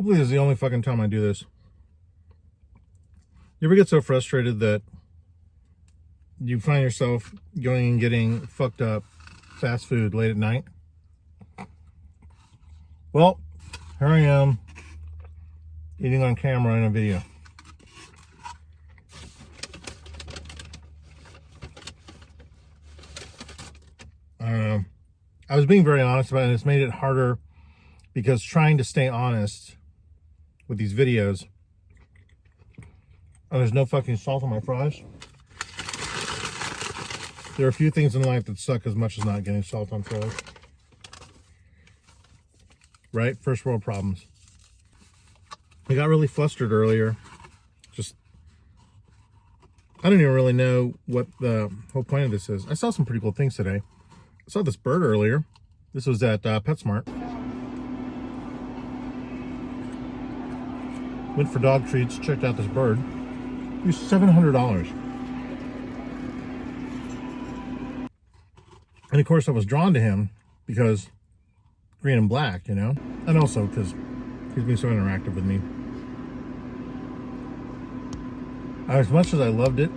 Hopefully this is the only fucking time I do this. You ever get so frustrated that you find yourself going and getting fucked up fast food late at night? Well, here I am eating on camera in a video. I don't know. I was being very honest about it, and it's made it harder because trying to stay honest with these videos. Oh, there's no fucking salt on my fries. There are a few things in life that suck as much as not getting salt on fries. Right? First world problems. I got really flustered earlier. I don't even really know what the whole point of this is. I saw some pretty cool things today. I saw this bird earlier. This was at PetSmart. Went for dog treats, checked out this bird. It was $700. And of course I was drawn to him because green and black, you know? And also because he's been so interactive with me. As much as I loved it,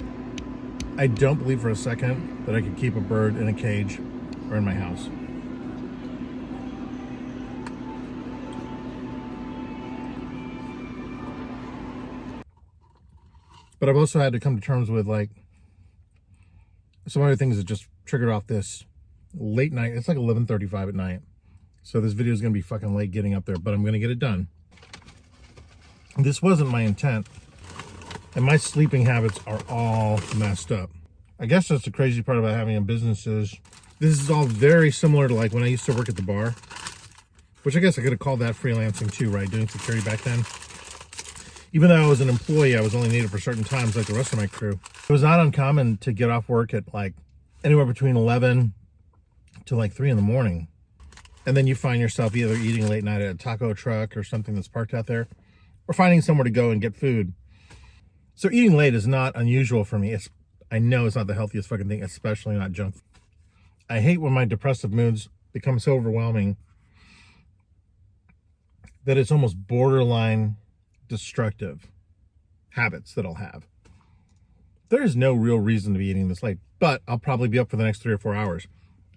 I don't believe for a second that I could keep a bird in a cage or in my house. But I've also had to come to terms with, like, some other things that just triggered off this late night. It's like 11:35 at night. So this video is going to be fucking late getting up there, but I'm going to get it done. This wasn't my intent. And my sleeping habits are all messed up. I guess that's the crazy part about having a business is this is all very similar to like when I used to work at the bar, which I guess I could have called that freelancing too, right? Doing security back then. Even though I was an employee, I was only needed for certain times like the rest of my crew. It was not uncommon to get off work at like anywhere between 11 to like 3 in the morning. And then you find yourself either eating late night at a taco truck or something that's parked out there, or finding somewhere to go and get food. So eating late is not unusual for me. I know it's not the healthiest fucking thing, especially not junk. I hate when my depressive moods become so overwhelming that it's almost borderline destructive habits that I'll have. There is no real reason to be eating this late, but I'll probably be up for the next 3 or 4 hours.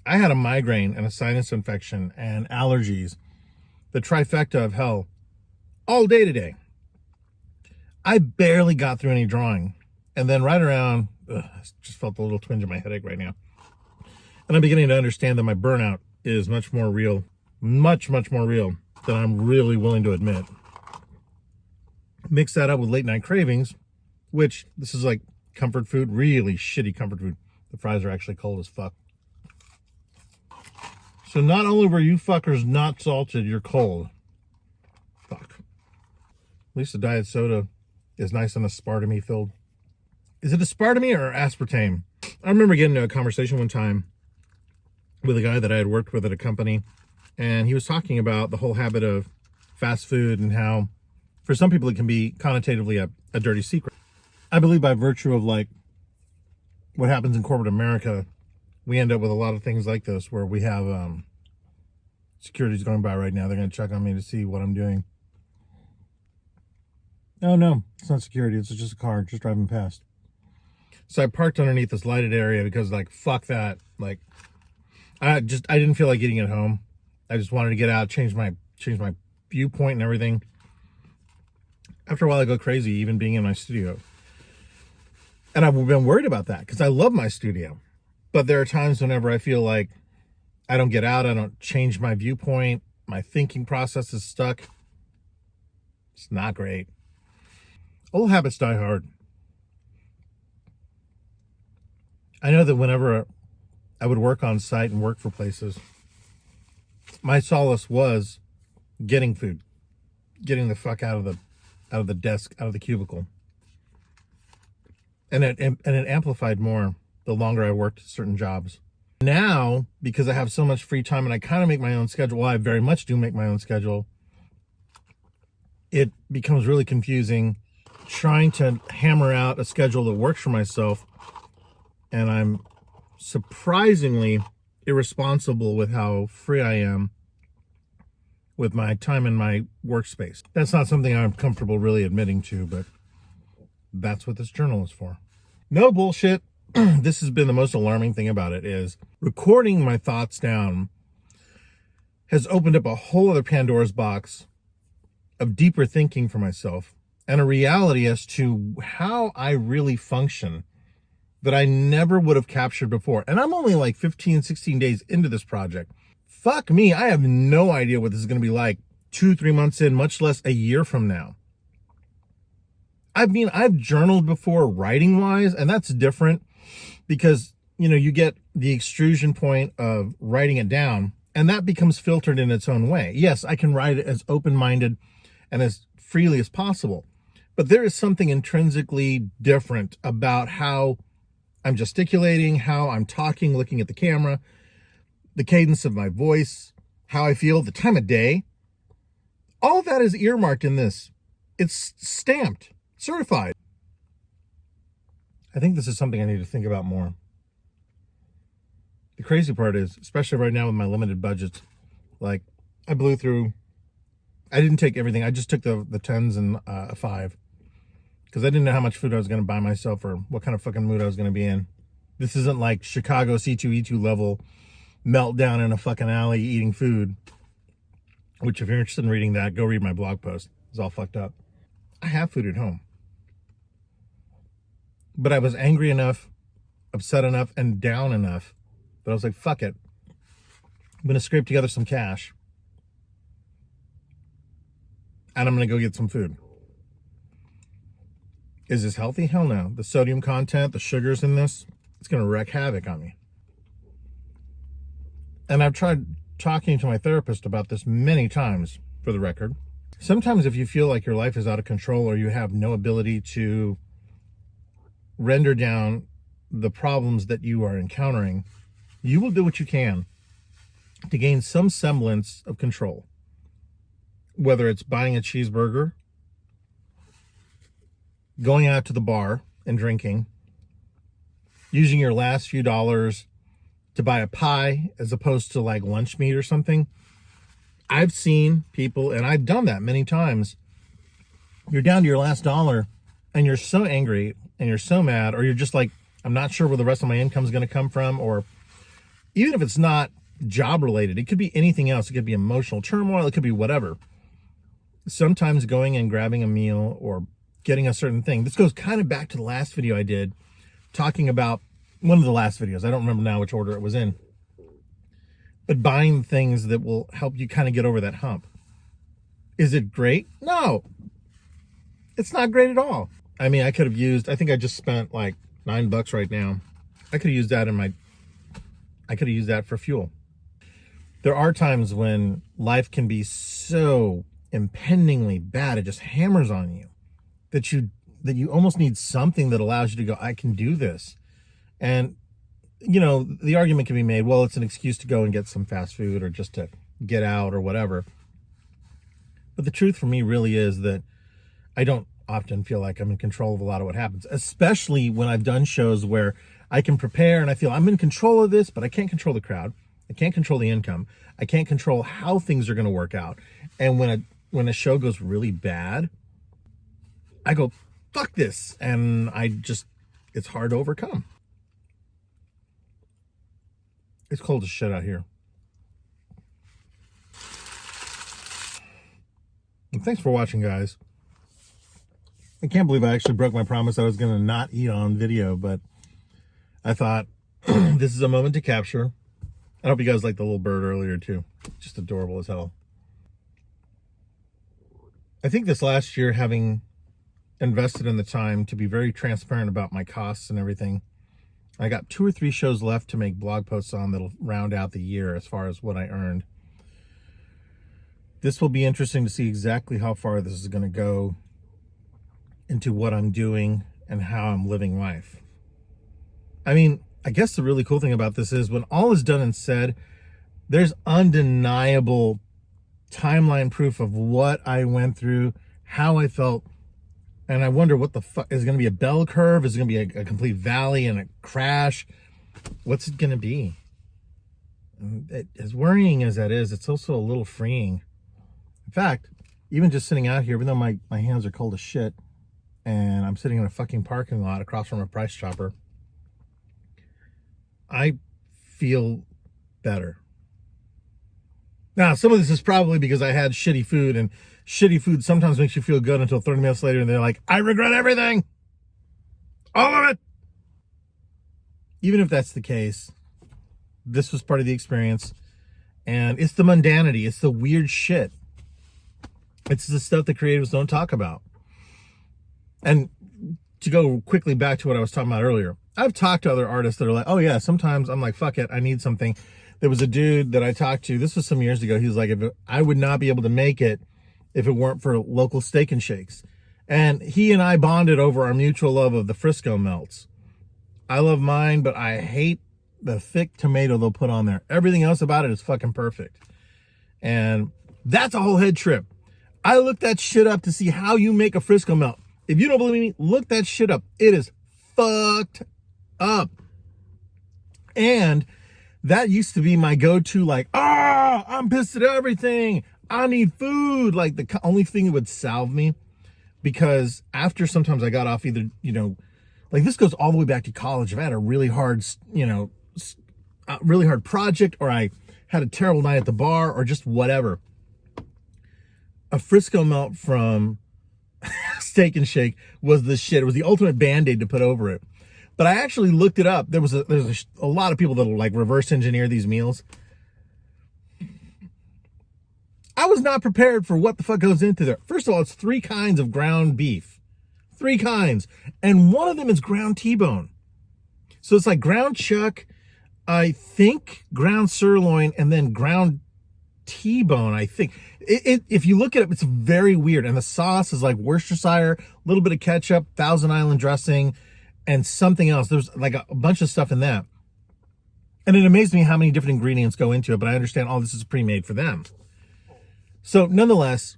I had a migraine and a sinus infection and allergies, the trifecta of hell, all day today. I barely got through any drawing. And then right around, I just felt a little twinge in my headache right now. And I'm beginning to understand that my burnout is much more real, much more real than I'm really willing to admit. Mix that up with late night cravings, which this is like comfort food, really shitty comfort food. The fries are actually cold as fuck. So not only were you fuckers not salted, you're cold. Fuck. At least the diet soda is nice and aspartame filled. Is it aspartame or aspartame? I remember getting into a conversation one time with a guy that I had worked with at a company, and he was talking about the whole habit of fast food and how for some people it can be connotatively a dirty secret. I believe by virtue of like what happens in corporate America, we end up with a lot of things like this where we have security's going by right now. They're going to check on me to see what I'm doing. Oh no, it's not security. It's just a car just driving past. So I parked underneath this lighted area because like, fuck that. Like I didn't feel like eating at home. I just wanted to get out, change my viewpoint and everything. After a while I go crazy even being in my studio. And I've been worried about that because I love my studio. But there are times whenever I feel like I don't get out, I don't change my viewpoint, my thinking process is stuck. It's not great. Old habits die hard. I know that whenever I would work on site and work for places, my solace was getting food, getting the fuck out of the desk, out of the cubicle. And it amplified more the longer I worked certain jobs. Now, because I have so much free time and I kind of make my own schedule, well, I very much do make my own schedule, it becomes really confusing trying to hammer out a schedule that works for myself. And I'm surprisingly irresponsible with how free I am with my time in my workspace. That's not something I'm comfortable really admitting to, but that's what this journal is for. No bullshit. This has been the most alarming thing about it is recording my thoughts down has opened up a whole other Pandora's box of deeper thinking for myself and a reality as to how I really function that I never would have captured before. And I'm only like 15, 16 days into this project. Fuck me, I have no idea what this is going to be like 2-3 months in, much less a year from now. I mean, I've journaled before writing wise, and that's different because, you know, you get the extrusion point of writing it down and that becomes filtered in its own way. Yes, I can write it as open-minded and as freely as possible, but there is something intrinsically different about how I'm gesticulating, how I'm talking, looking at the camera, the cadence of my voice, how I feel, the time of day. All of that is earmarked in this. It's stamped, certified. I think this is something I need to think about more. The crazy part is, especially right now with my limited budgets, like I blew through, I didn't take everything. I just took the 10s and a 5 because I didn't know how much food I was going to buy myself or what kind of fucking mood I was going to be in. This isn't like Chicago C2E2 level meltdown in a fucking alley eating food, which if you're interested in reading that, go read my blog post. It's all fucked up. I have food at home. But I was angry enough, upset enough, and down enough that I was like, fuck it. I'm going to scrape together some cash. And I'm going to go get some food. Is this healthy? Hell no. The sodium content, the sugars in this, it's going to wreak havoc on me. And I've tried talking to my therapist about this many times, for the record. Sometimes if you feel like your life is out of control or you have no ability to render down the problems that you are encountering, you will do what you can to gain some semblance of control. Whether it's buying a cheeseburger, going out to the bar and drinking, using your last few dollars to buy a pie as opposed to like lunch meat or something. I've seen people, and I've done that many times. You're down to your last dollar and you're so angry and you're so mad, or you're just like, I'm not sure where the rest of my income is going to come from. Or even if it's not job related, it could be anything else. It could be emotional turmoil. It could be whatever. Sometimes going and grabbing a meal or getting a certain thing. This goes kind of back to the last video I did, talking about one of the last videos. I don't remember now which order it was in. But buying things that will help you kind of get over that hump. Is it great? No. It's not great at all. I mean, I could have used, I think I just spent like $9 right now. I could have used that I could have used that for fuel. There are times when life can be so impendingly bad, it just hammers on you, that you almost need something that allows you to go, I can do this. And, you know, the argument can be made, well, it's an excuse to go and get some fast food or just to get out or whatever. But the truth for me really is that I don't often feel like I'm in control of a lot of what happens, especially when I've done shows where I can prepare and I feel I'm in control of this, but I can't control the crowd. I can't control the income. I can't control how things are going to work out. And when a show goes really bad, I go, fuck this. And it's hard to overcome. It's cold as shit out here. And thanks for watching, guys. I can't believe I actually broke my promise I was going to not eat on video, but I thought this is a moment to capture. I hope you guys liked the little bird earlier too. Just adorable as hell. I think this last year, having invested in the time to be very transparent about my costs and everything, I got 2 or 3 shows left to make blog posts on that'll round out the year as far as what I earned. This will be interesting to see exactly how far this is going to go into what I'm doing and how I'm living life. I mean, I guess the really cool thing about this is when all is done and said, there's undeniable timeline proof of what I went through, how I felt. And I wonder what the fuck, is it going to be a bell curve? Is it going to be a complete valley and a crash? What's it going to be? As worrying as that is, it's also a little freeing. In fact, even just sitting out here, even though my hands are cold as shit, and I'm sitting in a fucking parking lot across from a Price Chopper, I feel better. Now, some of this is probably because I had shitty food, and shitty food sometimes makes you feel good until 30 minutes later, and they're like, I regret everything. All of it. Even if that's the case, this was part of the experience. And it's the mundanity. It's the weird shit. It's the stuff that creatives don't talk about. And to go quickly back to what I was talking about earlier, I've talked to other artists that are like, oh yeah, sometimes I'm like, fuck it, I need something. There was a dude that I talked to, this was some years ago, he was like, I would not be able to make it if it weren't for local Steak and Shakes. And he and I bonded over our mutual love of the Frisco melts. I love mine, but I hate the thick tomato they'll put on there. Everything else about it is fucking perfect. And that's a whole head trip. I looked that shit up to see how you make a Frisco melt. If you don't believe me, look that shit up. It is fucked up. And that used to be my go-to, like, I'm pissed at everything. I need food. Like, the only thing that would salve me, because after sometimes I got off either, like this goes all the way back to college. If I had a really hard, really hard project, or I had a terrible night at the bar, or just whatever, a Frisco melt from Steak and Shake was the shit. It was the ultimate Band-Aid to put over it. But I actually looked it up. There's a lot of people that'll like reverse engineer these meals. I was not prepared for what the fuck goes into there. First of all, it's 3 kinds of ground beef. 3 kinds. And one of them is ground T-bone. So it's like ground chuck, I think ground sirloin, and then ground T-bone, I think. If you look at it, it's very weird. And the sauce is like Worcestershire, a little bit of ketchup, Thousand Island dressing, and something else. There's like a bunch of stuff in that. And it amazed me how many different ingredients go into it, but I understand all this is pre-made for them. So nonetheless,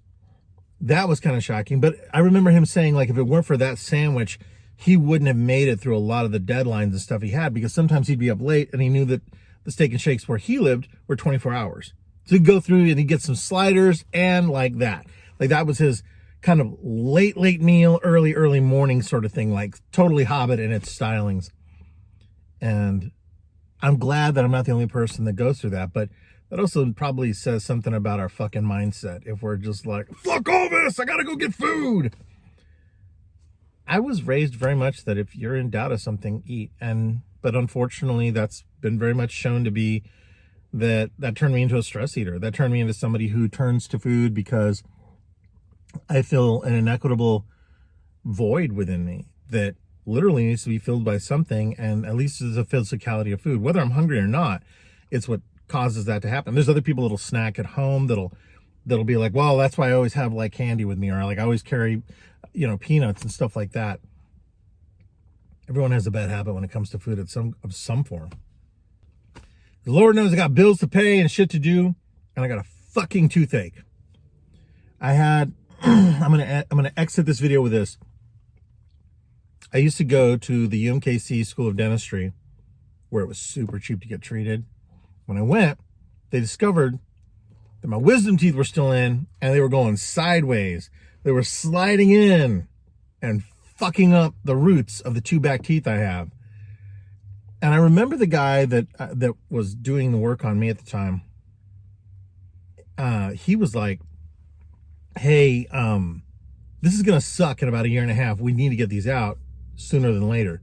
that was kind of shocking. But I remember him saying, like, if it weren't for that sandwich, he wouldn't have made it through a lot of the deadlines and stuff he had, because sometimes he'd be up late, and he knew that the Steak and Shakes where he lived were 24 hours. So he'd go through and he'd get some sliders and like that. Like that was his kind of late meal, early morning sort of thing, like totally Hobbit in its stylings. And I'm glad that I'm not the only person that goes through that, but that also probably says something about our fucking mindset. If we're just like, fuck all this, I gotta go get food. I was raised very much that if you're in doubt of something, eat. But unfortunately, that's been very much shown to be that turned me into a stress eater. That turned me into somebody who turns to food because I feel an inequitable void within me that literally needs to be filled by something, and at least there's a physicality of food. Whether I'm hungry or not, it's what causes that to happen. There's other people that'll snack at home that'll be like, well, that's why I always have like candy with me, or like I always carry, peanuts and stuff like that. Everyone has a bad habit when it comes to food of some form. The Lord knows I got bills to pay and shit to do, and I got a fucking toothache. I'm gonna exit this video with this. I used to go to the UMKC School of Dentistry, where it was super cheap to get treated. When I went, they discovered that my wisdom teeth were still in, and they were going sideways. They were sliding in and fucking up the roots of the 2 back teeth I have. And I remember the guy that was doing the work on me at the time. He was like, hey, this is going to suck in about 1.5 years. We need to get these out sooner than later.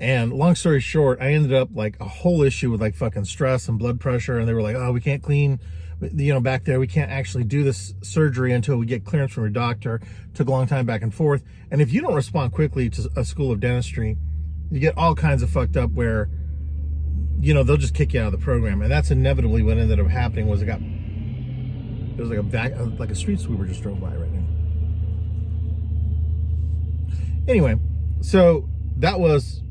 And long story short, I ended up like a whole issue with like fucking stress and blood pressure. And they were like, oh, we can't clean, back there. We can't actually do this surgery until we get clearance from your doctor. Took a long time back and forth. And if you don't respond quickly to a school of dentistry, you get all kinds of fucked up where, they'll just kick you out of the program. And that's inevitably what ended up happening. Was there was like a street sweeper just drove by right now. Anyway, so that was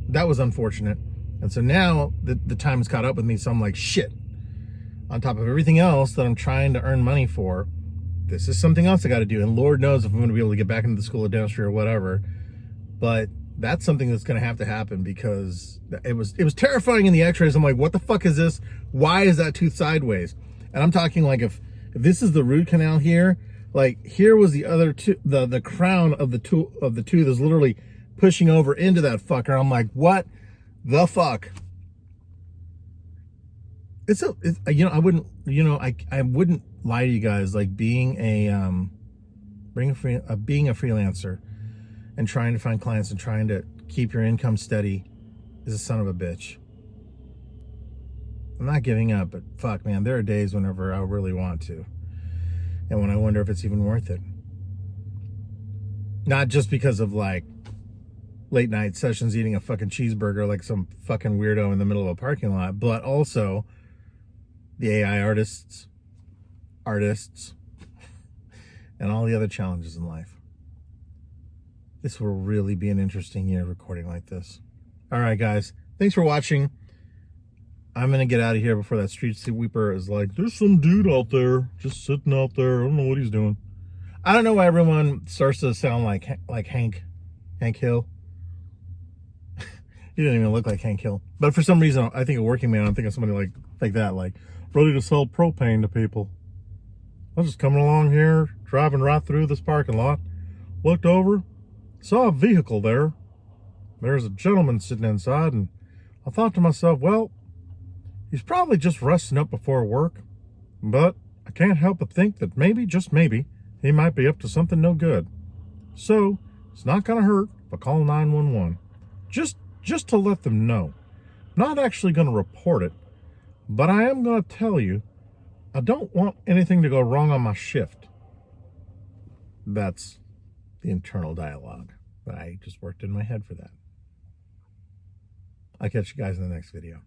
unfortunate. And so now the time has caught up with me. So I'm like, shit, on top of everything else that I'm trying to earn money for, this is something else I got to do. And Lord knows if I'm going to be able to get back into the School of Dentistry or whatever. But that's something that's going to have to happen, because it was terrifying in the x-rays. I'm like, what the fuck is this? Why is that tooth sideways? And I'm talking like if If this is the root canal here, like here was the other tooth, the crown of the tooth is literally pushing over into that fucker. I'm like, what the fuck? I wouldn't, I wouldn't lie to you guys. Like being a freelancer and trying to find clients and trying to keep your income steady is a son of a bitch. I'm not giving up, but fuck, man, there are days whenever I really want to. And when I wonder if it's even worth it. Not just because of like late night sessions eating a fucking cheeseburger like some fucking weirdo in the middle of a parking lot, but also the AI artists, and all the other challenges in life. This will really be an interesting year recording like this. All right, guys. Thanks for watching. I'm going to get out of here before that street sweeper is like, there's some dude out there just sitting out there. I don't know what he's doing. I don't know why everyone starts to sound like Hank Hill. He didn't even look like Hank Hill. But for some reason, I think a working man, I'm thinking of somebody like that, like ready to sell propane to people. I was just coming along here, driving right through this parking lot, looked over, saw a vehicle there. There's a gentleman sitting inside, and I thought to myself, well, he's probably just resting up before work, but I can't help but think that maybe, just maybe, he might be up to something no good. So, it's not going to hurt if I call 911. Just to let them know. Not actually going to report it, but I am going to tell you, I don't want anything to go wrong on my shift. That's the internal dialogue that I just worked in my head for that. I'll catch you guys in the next video.